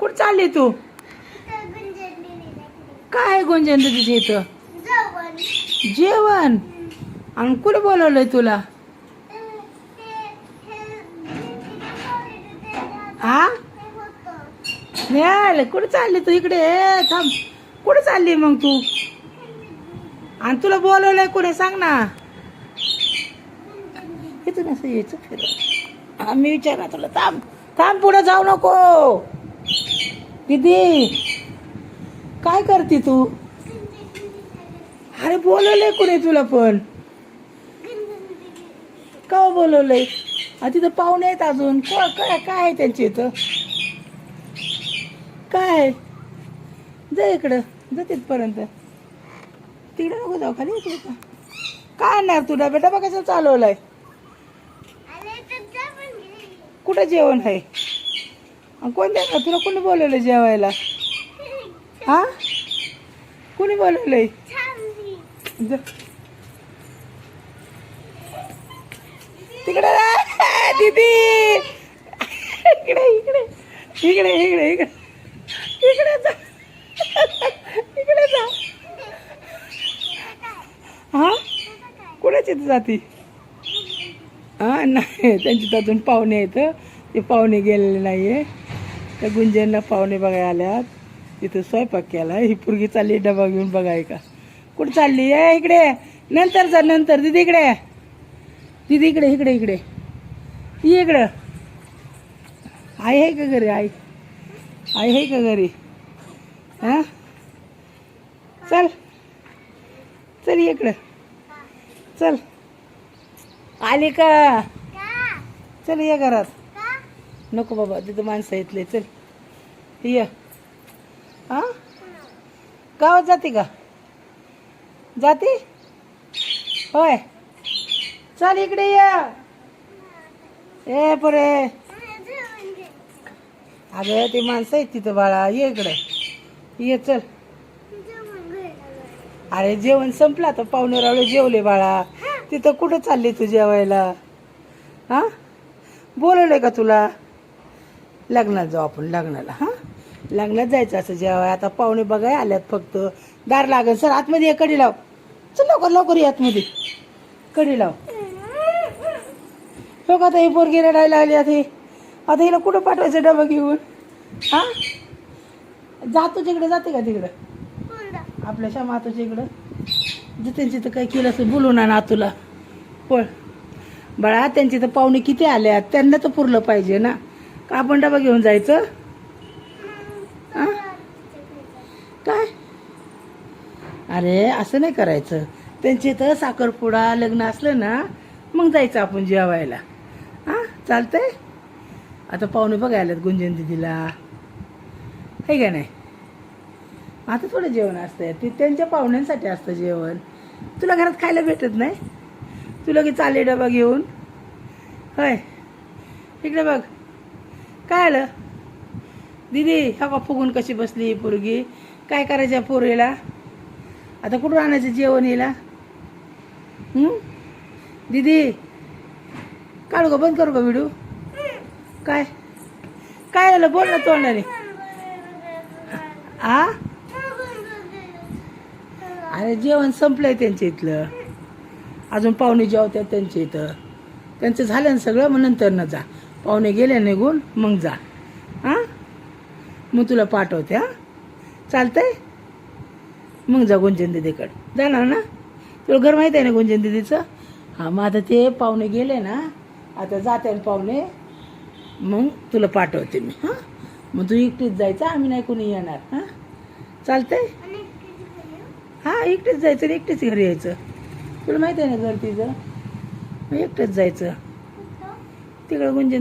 कुठं चालली तू? काय गुंजन दीदीच्या इथं जेवण? आणि कुठे बोलवलंय तुला? हा नेल कुठे चालली तू? इकडे ये, थांब. कुठे चालली मग तू? आणि तुला बोलवलंय कुठे सांग ना. इथून असं यायचं फिर. मी विचारणार तुला. थांब थांब, पुढे जाऊ नको. दीदी काय करते तू? अरे बोलवलंय कुणी तुला पण? का बोलवलंय? तिथं पाहुणे आहेत अजून. काय काय आहे त्यांच्या इथं? काय जा इकडं, जा तिथपर्यंत. तिकडे नको जाऊ, खाली इकडे का. काय आणणार तू? डबा कसा चालवलाय? कुठं जेवण आहे? कोण देणार तुला? कोणी बोलवलंय जेवायला? हा कोणी बोलवलंय? तिकडे दीदी, इकडे इकडे इकडे इकडे इकडे इकडे जा, इकडे जा. हा कुणाची जाती? हा नाही, त्यांची अजून पाहुणे आहेत. ते पाहुणे गेलेले नाहीये. त्या गुंजनला पाहुणे बघायला आल्यात. तिथं स्वयंपाक केला. ही पोरगी चालली डबा घेऊन बघाय का. कुठं चालली? आहे इकडे. नंतर जा, नंतर. दीदी इकडे, दीदी इकडे इकडे इकडे ये इकडं. आई आहे का घरी? आई आई आहे का घरी? हा चल चल इकडं चल. आली का? चल ये घरात. नको बाबा, तिथं माणसं येतले. चल ये. हा गावात जाते का? जाते होय. चल इकडे ये. ए पोरे, अगं ते माणसं आहेत तिथं बाळा. ये इकडे ये. चल. अरे जेवण संपलं आता. पाहुणे रावळे जेवले बाळा. तिथं कुठं चालली तू जेवायला? हा बोलवलंय का तुला? लग्नात जाऊ आपण, लग्नाला. हा लग्नात जायचं असं जेवाय. आता पाहुणे बघाय आल्यात फक्त. दार लागेल. सर आतमध्ये ये, कडी लाव. चल लवकर लवकर ये आतमध्ये. कडी लाव. हो का, आता ही पोरगी रडायला लागली. आता हिला कुठं पाठवायचं डबा घेऊन? हा जातो तिकडे. जाते का तिकडं आपल्या श्यामा तुझ्या इकडं? त्यांची तर काही केलं असं बोलून आणा तुला. पळ बाळा. त्यांची तर पाहुणे किती आल्यात, त्यांना तर पुरलं पाहिजे ना. का आपण डबा घेऊन जायचं? हा काय? अरे असं नाही करायचं. त्यांचे तर साखरपुडा लग्न असलं ना, मग जायचं आपण जेवायला. हा चालतंय. आता पाहुणे बघायला गुंजन दीदीला, आहे का नाही? आता थोडं जेवण असतंय, ते त्यांच्या पाहुण्यांसाठी असतं जेवण. तुला घरात खायला भेटत नाही? तुला की चालले डबा घेऊन? होय. इकडे बघ. काय आलं दीदी? हा का फुगून कशी बसली पोरगी? काय करायचं पोरीला? आता कुठून आणायचं जेवण हिला? दीदी काढू का? बंद करू का व्हिडिओ? काय काय झालं? बोल ना तोंडाने. आ अरे जेवण संपलंय त्यांच्या इथलं. अजून पाहुणे जेवतात त्यांच्या इथं. त्यांचं झालं ना सगळं. मग नंतर न जा. पाहुणे गेले निघून मग जा. हां मग तुला पाठवते. हां चालतंय. मग जा गुंजन दीदीकडे. जाणार ना? तुला घर माहीत आहे ना गुंजन दीदीचं? हां मग आता ते पाहुणे गेले ना, आता जाते पाहुणे, मग तुला पाठवते मी. हां मग तू एकटीच जायचं. आम्ही नाही कोणी येणार. हां चालतंय. हां एकटेच जायचं आणि एकटेच घरी यायचं. तुला माहिती आहे ना घर तिचं. मग एकटंच जायचं तिकडं गुंजन